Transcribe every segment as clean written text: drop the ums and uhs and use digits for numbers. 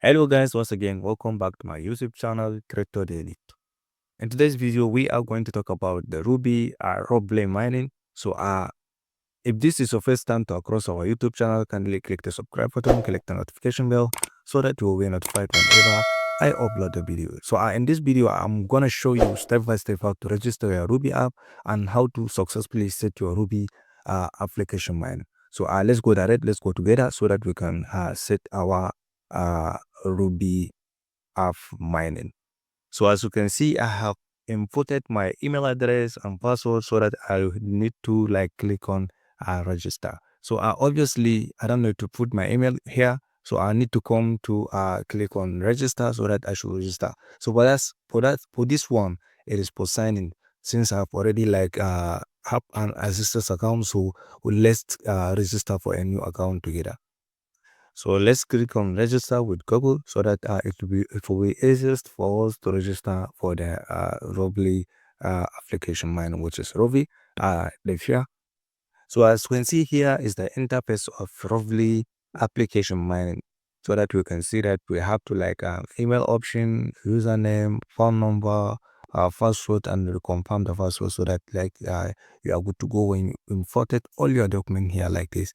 Hello guys, once again, welcome back to my YouTube channel, Crypto Daily. In today's video, we are going to talk about the Ruby roleplay mining. If this is your first time to across our YouTube channel, kindly click the subscribe button, click the notification bell so that you will be notified whenever I upload the video. In this video, I'm gonna show you step by step how to register your Ruby app and how to successfully set your Ruby application mine. Let's go together so that we can set our uh, Ruby app mining. So as you can see, I have inputted my email address and password so that I need to click on register. Obviously I don't need to put my email here. So I need to come to click on register so that I should register. So for this one, it is for signing since I've already have an assistance account. So let's register for a new account together. So let's click on register with Google so that it will be easiest for us to register for the Ruby application mine, which is Ruby. So as you can see here is the interface of Ruby application mining. So that we can see that we have to email option, username, phone number, password, and confirm the password so that you are good to go when you imported all your document here like this.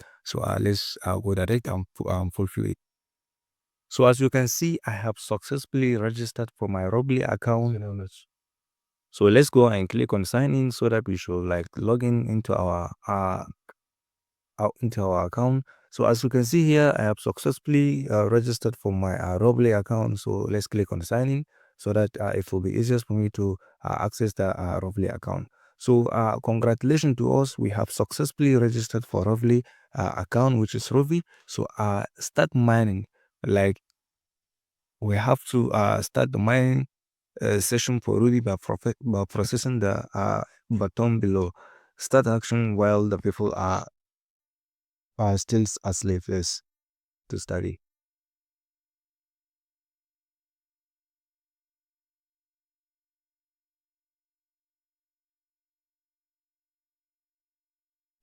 Let's go direct and fulfill it. So as you can see, I have successfully registered for my Ruby account. So let's go and click on sign in so that we should log in into our account. So as you can see here, I have successfully registered for my Ruby account. So let's click on sign in so that it will be easiest for me to access the Ruby account. So congratulations to us, we have successfully registered for Ruby account, which is Ruby. So start mining. Like we have to start the mining session for Ruby by processing the button below. Start action while the people are still asleep to study.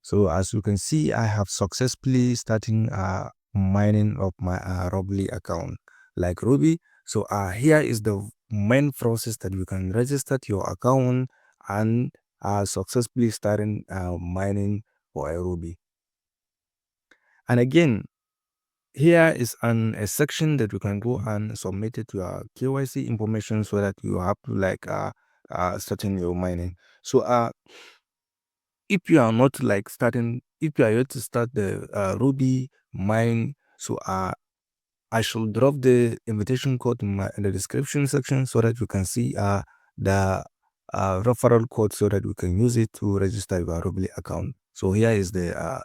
So as you can see, I have successfully starting mining of my Ruby account like Ruby. So here is the main process that you can register your account and successfully starting mining for a Ruby. And again, here is a section that you can go and submit it your KYC information so that you have to starting your mining. So if you are not if you are yet to start the Ruby mine, so I should drop the invitation code in the description section so that you can see the referral code so that you can use it to register your Ruby account. So here is the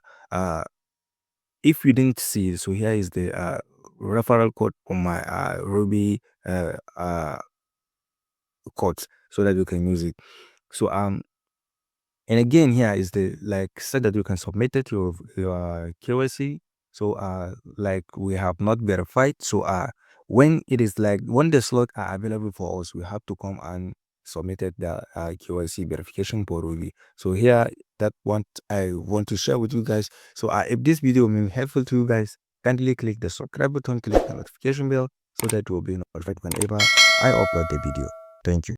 if you didn't see, so here is the referral code for my Ruby code so that you can use it. So and again, here is the said that you can submit it your KYC. So we have not verified. So when it is when the slot are available for us, we have to come and submit the KYC verification for Ruby. So here that what I want to share with you guys. So if this video may be helpful to you guys, kindly click the subscribe button, click the notification bell so that you will be notified whenever I upload the video. Thank you.